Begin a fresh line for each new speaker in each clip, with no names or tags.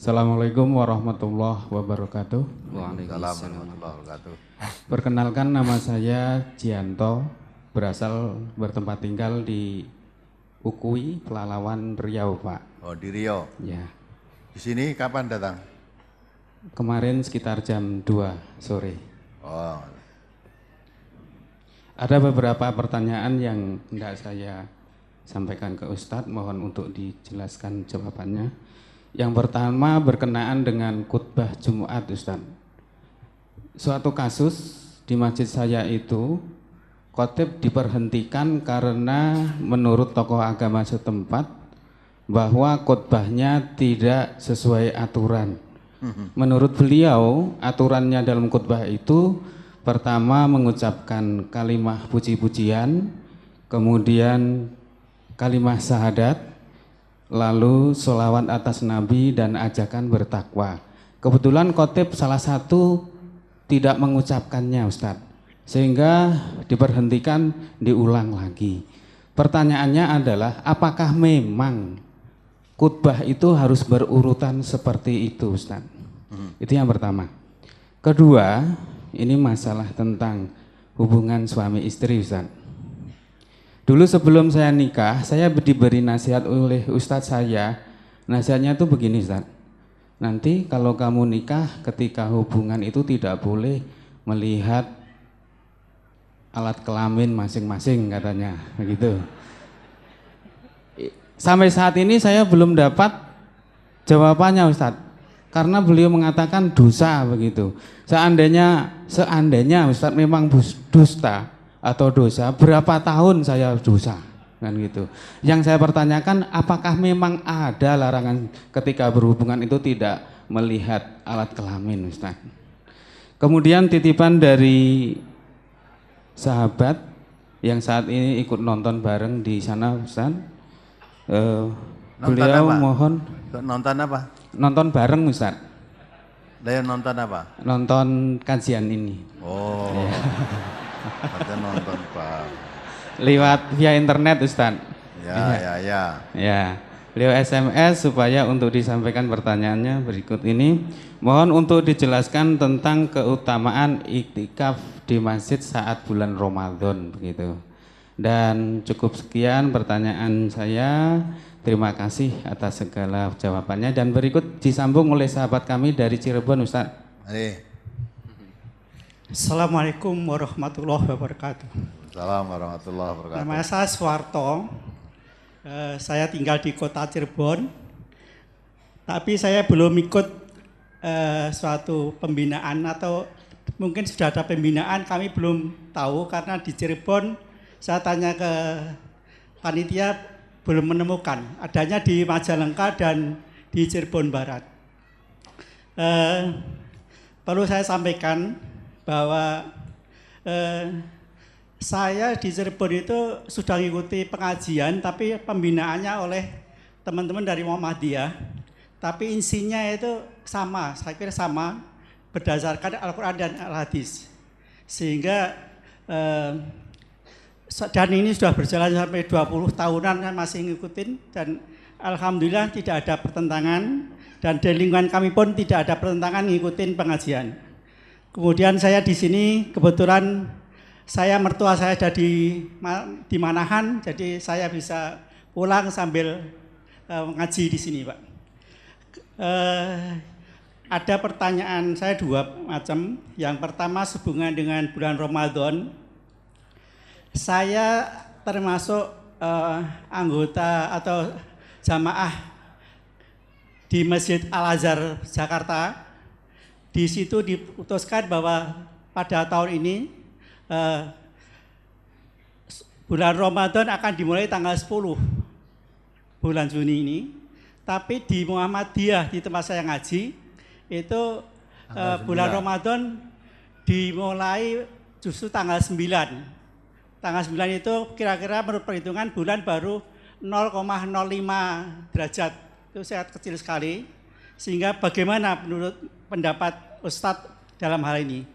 Assalamualaikum warahmatullahi wabarakatuh.
Waalaikumsalam warahmatullahi wabarakatuh.
Perkenalkan, nama saya Jianto, berasal bertempat tinggal di Ukui, Pelalawan, Riau, Pak.
Oh, di Riau.
Ya.
Di sini kapan datang?
Kemarin sekitar jam 2 sore.
Oh.
Ada beberapa pertanyaan yang hendak saya sampaikan ke Ustadz, mohon untuk dijelaskan jawabannya. Yang pertama berkenaan dengan khutbah Jumat, Ustadz. Suatu kasus di masjid saya itu, khotib diperhentikan karena menurut tokoh agama setempat bahwa khutbahnya tidak sesuai aturan. Menurut beliau, aturannya dalam khutbah itu pertama mengucapkan kalimah puji-pujian, kemudian kalimah syahadat, lalu sholawat atas Nabi dan ajakan bertakwa. Kebetulan khotib salah satu tidak mengucapkannya, Ustadz, sehingga diperhentikan, diulang lagi. Pertanyaannya adalah, apakah memang khutbah itu harus berurutan seperti itu, Ustadz? Itu yang pertama. Kedua, ini masalah tentang hubungan suami istri, Ustadz. Dulu sebelum saya nikah, saya diberi nasihat oleh ustadz saya. Nasihatnya itu begini, Ustadz. Nanti kalau kamu nikah, ketika hubungan itu tidak boleh melihat alat kelamin masing-masing, katanya begitu. Sampai saat ini saya belum dapat jawabannya, Ustadz, karena beliau mengatakan dosa begitu. Seandainya Ustadz memang dusta atau dosa, berapa tahun saya dosa, kan gitu. Yang saya pertanyakan, apakah memang ada larangan ketika berhubungan itu tidak melihat alat kelamin, Ustaz? Kemudian titipan dari sahabat yang saat ini ikut nonton bareng di sana, Ustaz. Beliau
apa?
mohon
Nonton apa?
nonton bareng, Ustaz.
Dia nonton apa?
Nonton kajian ini.
Oh. Katanya nonton Pak.
Lewat via internet, Ustaz.
Ya.
Ya, beliau SMS supaya untuk disampaikan pertanyaannya berikut ini. Mohon untuk dijelaskan tentang keutamaan iktikaf di masjid saat bulan Ramadan begitu. Dan cukup sekian pertanyaan saya. Terima kasih atas segala jawabannya, dan berikut disambung oleh sahabat kami dari Cirebon, Ustaz.
Assalamualaikum warahmatullahi wabarakatuh.
Assalamualaikum warahmatullahi wabarakatuh.
Nama saya Suwarto. Saya tinggal di kota Cirebon. Tapi saya belum ikut suatu pembinaan, atau mungkin sudah ada pembinaan, kami belum tahu karena di Cirebon saya tanya ke panitia belum menemukan. Adanya di Majalengka dan di Cirebon Barat. Perlu saya sampaikan bahwa saya di Cirebon itu sudah mengikuti pengajian, tapi pembinaannya oleh teman-teman dari Muhammadiyah, tapi isinya itu sama, saya kira sama, berdasarkan Al-Quran dan Al-Hadis, sehingga dan ini sudah berjalan sampai 20 tahunan, saya masih ngikutin, dan alhamdulillah tidak ada pertentangan, dan di lingkungan kami pun tidak ada pertentangan ngikutin pengajian. Kemudian saya di sini kebetulan mertua saya ada di Manahan, jadi saya bisa pulang sambil ngaji di sini, Pak. Ada pertanyaan saya dua macam. Yang pertama sehubungan dengan bulan Ramadan. Saya termasuk anggota atau jamaah di Masjid Al-Azhar Jakarta. Di situ diputuskan bahwa pada tahun ini bulan Ramadan akan dimulai tanggal 10 bulan Juni ini. Tapi di Muhammadiyah, di tempat saya ngaji, itu bulan Ramadan dimulai justru tanggal 9. Tanggal 9 itu kira-kira menurut perhitungan bulan baru 0,05 derajat. Itu sangat kecil sekali. Sehingga bagaimana menurut pendapat Ustadz dalam hal ini?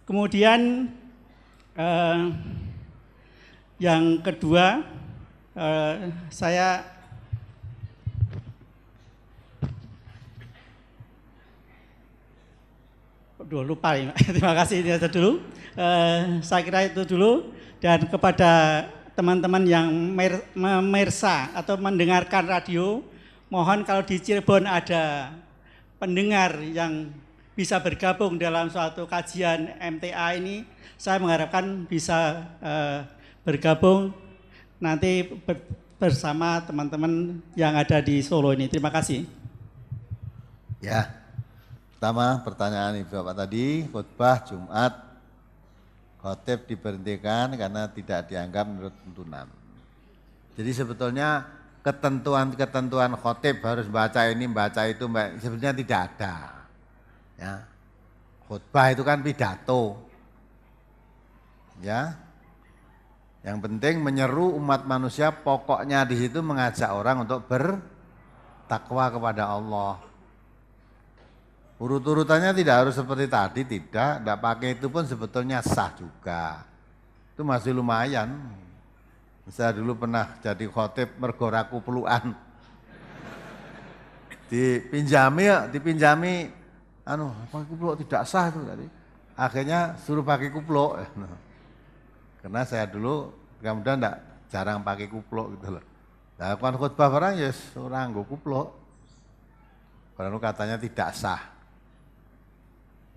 Kemudian yang kedua, saya Aduh, lupa ya. Terima kasih itu dulu. Saya kira itu dulu, dan kepada teman-teman yang memirsa atau mendengarkan radio, mohon kalau di Cirebon ada pendengar yang bisa bergabung dalam suatu kajian MTA ini, saya mengharapkan bisa bergabung nanti bersama teman-teman yang ada di Solo ini. Terima kasih.
Ya, pertama pertanyaan Ibu Bapak tadi, khutbah Jumat, khotib diberhentikan karena tidak dianggap menurut tuntunan. Jadi sebetulnya ketentuan khotib harus baca ini, baca itu, sebenarnya tidak ada. Ya, khutbah itu kan pidato. Ya, yang penting menyeru umat manusia, pokoknya di situ mengajak orang untuk bertakwa kepada Allah. Urut-urutannya tidak harus seperti tadi, tidak pakai itu pun sebetulnya sah juga. Itu masih lumayan. Saya dulu pernah jadi khotib mergo ra kuplukan. Dipinjami pakai kupluk tidak sah itu tadi. Akhirnya suruh pakai kupluk. Karena saya dulu kemudian jarang pakai kupluk gitu loh. Nah, kan khutbah barang ya orang nggo kupluk. Karena katanya tidak sah.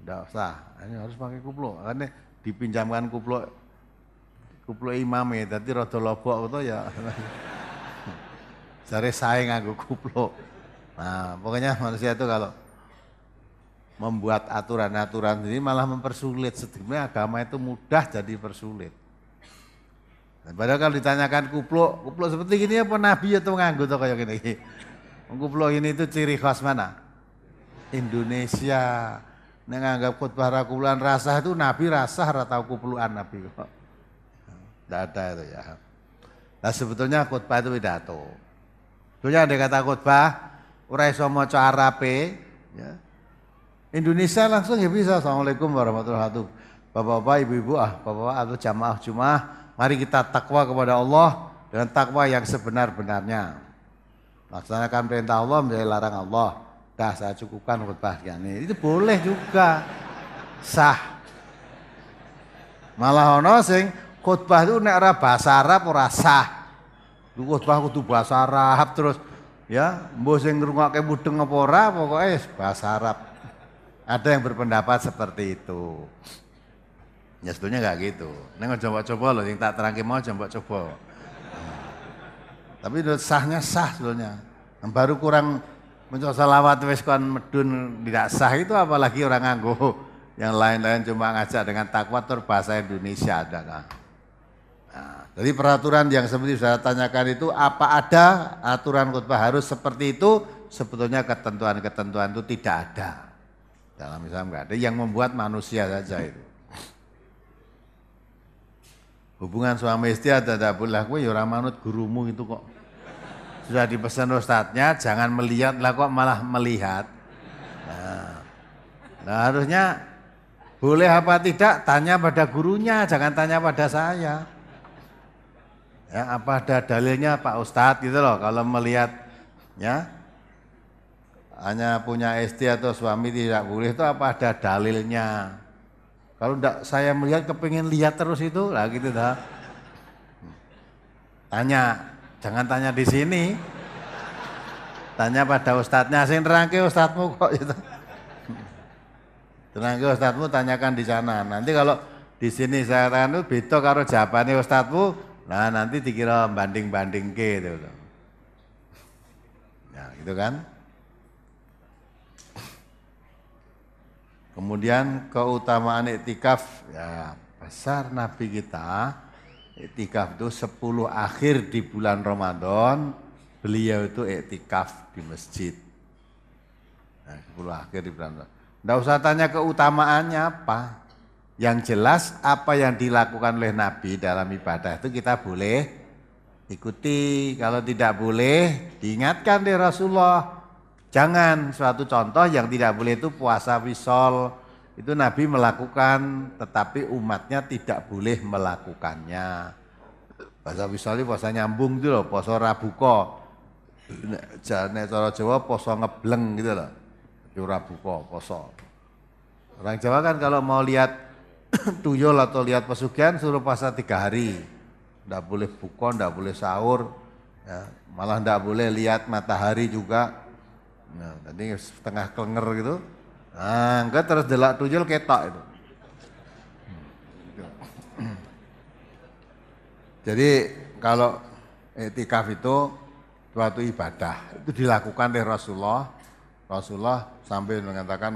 Tidak usah, ini harus pakai kupluk. Karena dipinjamkan kupluk imamnya, jadi rada lobok itu ya. Jare saya nganggo kupluk. Nah, pokoknya manusia itu kalau membuat aturan-aturan ini malah mempersulit. Sebenarnya agama itu mudah jadi persulit. Nah, padahal kalau ditanyakan kupluk seperti gini apa Nabi atau nganggo tuh kayak gini. Kupluk ini itu ciri khas mana? Indonesia. Nek nganggap khutbah ra kuplukan rasah itu Nabi rasah ra tau kuplukan Nabi kok. Tidak ada itu ya. Nah sebetulnya khutbah itu pidato. Sebetulnya ada kata khutbah, ora iso maca Arabe, ya. Indonesia langsung ya bisa. Assalamualaikum warahmatullahi wabarakatuh. Bapak-bapak, ibu-ibu, bapak-bapak atau jamaah Jumat, mari kita takwa kepada Allah dengan takwa yang sebenar-benarnya. Laksanakan perintah Allah, menjauhi larang Allah. Dah saya cukupkan khutbah ini. Itu boleh juga. Sah. Malah ono sing khutbah itu nek ora bahasa Arab ora sah. Khutbah kudu bahasa Arab terus ya, mbok sing ngrungokke mudeng apa ora pokoke bahasa Arab. Ada yang berpendapat seperti itu. Ya sebetulnya enggak gitu. Nek coba-coba loh yang tak terangke mau coba-coba. Tapi sahnya sah sebetulnya. Yang baru kurang mencoba salawat wis kon medun tidak sah itu, apalagi orang nganggo yang lain-lain cuma ngajak dengan takwa berbahasa Indonesia ada kan. Nah, jadi peraturan yang seperti saya tanyakan itu apa ada aturan khutbah harus seperti itu? Sebetulnya ketentuan-ketentuan itu tidak ada. Dalam Islam enggak ada, yang membuat manusia saja itu. Hubungan suami istri ada boleh kowe ya ora manut gurumu itu kok. Sudah dipesan ustadznya jangan melihat lah kok malah melihat. Nah harusnya boleh apa tidak tanya pada gurunya, jangan tanya pada saya. Ya apa ada dalilnya Pak Ustadz gitu loh, kalau melihat ya hanya punya istri atau suami tidak boleh itu apa ada dalilnya. Kalau enggak saya melihat kepingin lihat terus itu lah gitu dah. Tanya. Jangan tanya di sini, tanya pada ustadznya, sing nerangke ustadzmu kok itu. Nerangke ustadzmu tanyakan di sana. Nanti kalau di sini saya tanya itu beda karo jawabannya ustadzmu, nah nanti dikira banding-banding ke gitu. Nah gitu kan. Kemudian keutamaan iktikaf, ya besar Nabi kita. Iktikaf itu 10 akhir di bulan Ramadan, beliau itu iktikaf di masjid. Nah, 10 akhir di bulan Ramadan. Nggak usah tanya keutamaannya apa. Yang jelas apa yang dilakukan oleh Nabi dalam ibadah itu kita boleh ikuti. Kalau tidak boleh, diingatkan deh Rasulullah. Jangan, suatu contoh yang tidak boleh itu puasa wisol. Itu Nabi melakukan, tetapi umatnya tidak boleh melakukannya. Puasa wisoli puasa nyambung gitu loh, puasa rabuka. Nek cara Jawa puasa ngebleng gitu loh. Itu rabuka, puasa. Orang Jawa kan kalau mau lihat tuyul atau lihat pesugihan suruh puasa 3 hari. Tidak boleh buka, tidak boleh sahur, ya, malah tidak boleh lihat matahari juga. Nah, tadi setengah kelenger gitu. Nah, enggak terus delak tuyul ketok itu. Jadi kalau iktikaf itu suatu ibadah, itu dilakukan oleh Rasulullah. Rasulullah sampai mengatakan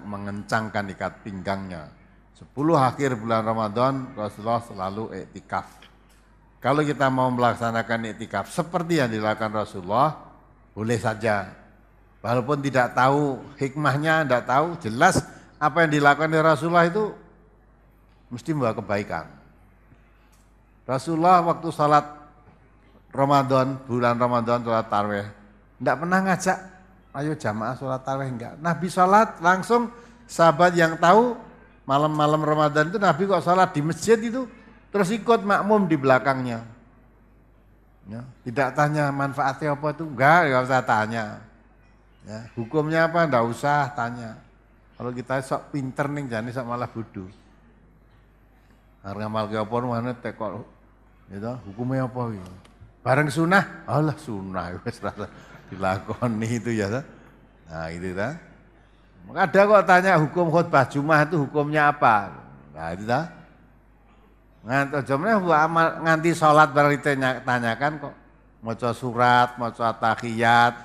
mengencangkan ikat pinggangnya. 10 akhir bulan Ramadan Rasulullah selalu iktikaf. Kalau kita mau melaksanakan iktikaf seperti yang dilakukan Rasulullah, boleh saja. Walaupun tidak tahu hikmahnya, tidak tahu, jelas apa yang dilakukan oleh Rasulullah itu mesti membawa kebaikan. Rasulullah waktu salat Ramadan, bulan Ramadan, salat tarawih, tidak pernah ngajak, ayo jamaah salat tarawih, enggak. Nabi salat langsung, sahabat yang tahu malam-malam Ramadan itu Nabi kok salat di masjid itu, terus ikut makmum di belakangnya. Ya, tidak tanya manfaatnya apa itu, enggak usah tanya. Ya, hukumnya apa, enggak usah tanya. Kalau kita sok pinter nih, jangan sok malah bodoh. Harga malki apa mana tekol, gitu, hukumnya apa gitu. Bareng sunnah, Allah sunnah, wes dilakoni itu ya. Nah itu kan. Ada kok tanya hukum khutbah Jumat itu hukumnya apa? Nah itu dah. Nganti sholat baru ditanyakan kok. Maca surat, maca tahiyat,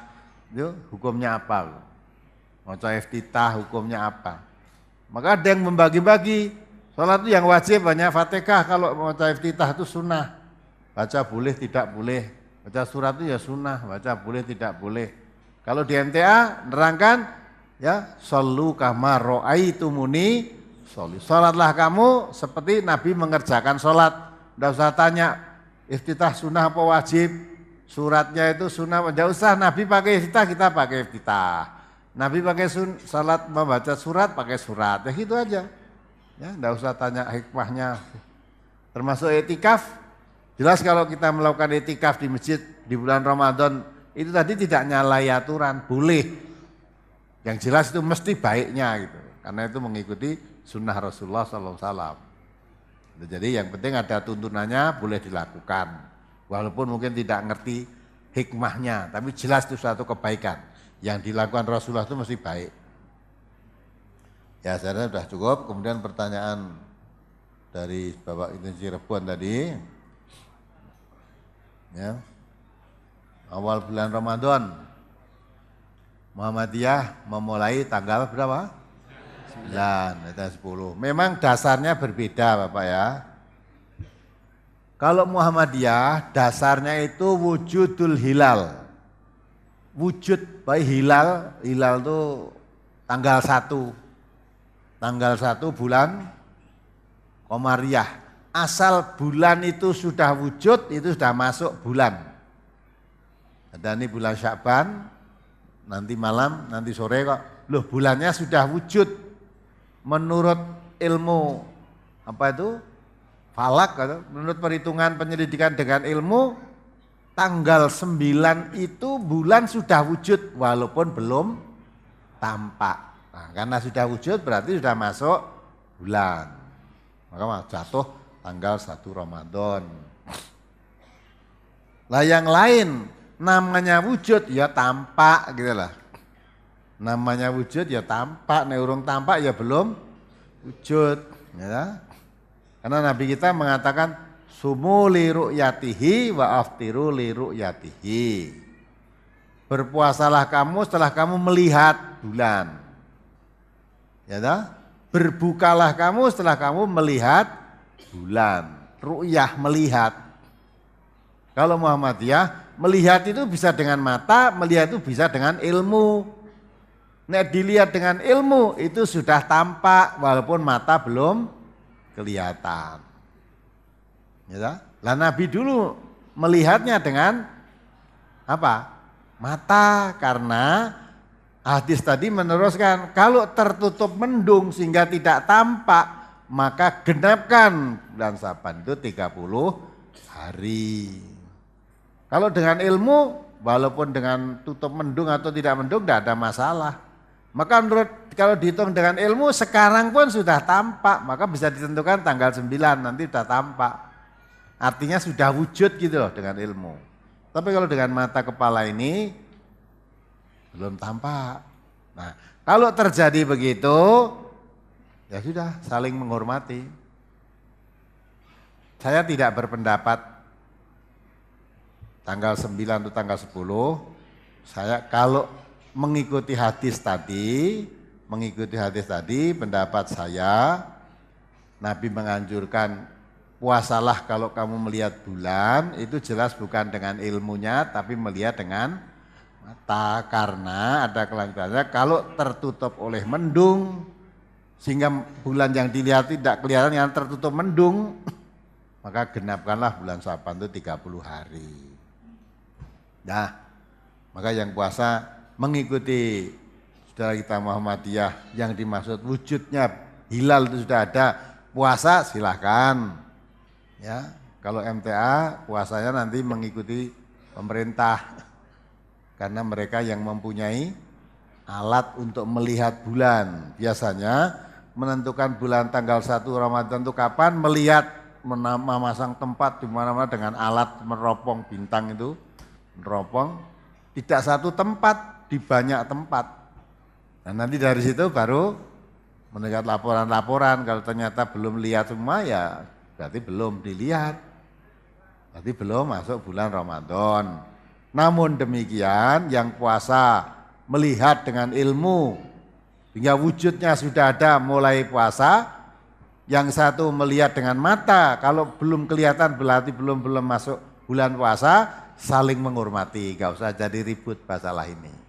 itu hukumnya apa? Maca iftitah hukumnya apa? Maka ada yang membagi-bagi. Sholat itu yang wajib hanya Fatihah, kalau maca iftitah itu sunnah. Baca boleh, tidak boleh. Baca surat itu ya sunnah, baca boleh, tidak boleh. Kalau di MTA nerangkan, ya, shollu kama ra'aitumuni sholli. Sholatlah kamu seperti Nabi mengerjakan sholat. Tidak usah tanya, iftitah sunnah apa wajib. Suratnya itu sunnah, tidak usah. Nabi pakai iftitah, kita pakai iftitah. Nabi pakai sholat, membaca surat, pakai surat. Ya gitu aja. Ya, tidak usah tanya hikmahnya. Termasuk iktikaf, jelas kalau kita melakukan iktikaf di masjid di bulan Ramadan, itu tadi tidak nyalai aturan, boleh. Yang jelas itu mesti baiknya gitu. Karena itu mengikuti sunnah Rasulullah SAW. Jadi yang penting ada tuntunannya, boleh dilakukan. Walaupun mungkin tidak ngerti hikmahnya, tapi jelas itu suatu kebaikan. Yang dilakukan Rasulullah itu mesti baik. Ya, saya rasa sudah cukup. Kemudian pertanyaan dari Bapak Itu Cirebon tadi. Ya. Awal bulan Ramadan Muhammadiyah memulai tanggal berapa? 9 atau 10. Memang dasarnya berbeda Bapak ya. Kalau Muhammadiyah dasarnya itu wujudul hilal. Wujud baik hilal itu tanggal 1. Tanggal 1 bulan Komariah. Asal bulan itu sudah wujud, itu sudah masuk bulan. Ada ini bulan Sya'ban, nanti malam, nanti sore kok. Loh bulannya sudah wujud. Menurut ilmu, apa itu? Falak, menurut perhitungan penyelidikan dengan ilmu, tanggal 9 itu bulan sudah wujud, walaupun belum tampak. Nah, karena sudah wujud berarti sudah masuk bulan. Maka jatuh tanggal 1 Ramadan. Lah yang lain namanya wujud ya tampak gitu lah. Namanya wujud ya tampak, nek urung tampak ya belum wujud, ya. Karena Nabi kita mengatakan sumu li ru'yatihi wa aftiru li ru'yatihi. Berpuasalah kamu setelah kamu melihat bulan. Ya dah? Berbukalah kamu setelah kamu melihat bulan. Ru'yah melihat. Kalau Muhammadiyah melihat itu bisa dengan mata, melihat itu bisa dengan ilmu. Nek dilihat dengan ilmu itu sudah tampak walaupun mata belum kelihatan. Ya dah? Lah Nabi dulu melihatnya dengan apa? Mata, karena hadis tadi meneruskan, kalau tertutup mendung sehingga tidak tampak, maka genapkan bulan Saban itu 30 hari. Kalau dengan ilmu, walaupun dengan tutup mendung atau tidak mendung, tidak ada masalah. Maka menurut kalau dihitung dengan ilmu sekarang pun sudah tampak, maka bisa ditentukan tanggal 9 nanti sudah tampak. Artinya sudah wujud gitu loh dengan ilmu. Tapi kalau dengan mata kepala ini belum tampak. Nah, kalau terjadi begitu, ya sudah saling menghormati. Saya tidak berpendapat tanggal 9 atau tanggal 10. Saya kalau mengikuti hadis tadi, pendapat saya, Nabi menganjurkan puasalah kalau kamu melihat bulan, itu jelas bukan dengan ilmunya, tapi melihat dengan mata. Karena ada kelanjutannya, kalau tertutup oleh mendung, sehingga bulan yang dilihat tidak kelihatan, yang tertutup mendung, maka genapkanlah bulan Syaban itu 30 hari. Nah, maka yang puasa mengikuti saudara kita Muhammadiyah yang dimaksud wujudnya hilal itu sudah ada, puasa silahkan. Ya, kalau MTA puasanya nanti mengikuti pemerintah karena mereka yang mempunyai alat untuk melihat bulan. Biasanya menentukan bulan tanggal 1 Ramadan itu kapan, melihat memasang tempat di mana-mana dengan alat meropong bintang itu, meropong tidak satu tempat, di banyak tempat. Nah, nanti dari situ baru mendekat laporan-laporan. Kalau ternyata belum lihat semua, ya berarti belum dilihat, berarti belum masuk bulan Ramadan. Namun demikian, yang puasa melihat dengan ilmu hingga wujudnya sudah ada mulai puasa, yang satu melihat dengan mata, kalau belum kelihatan berarti belum masuk bulan puasa, saling menghormati, gak usah jadi ribut masalah ini.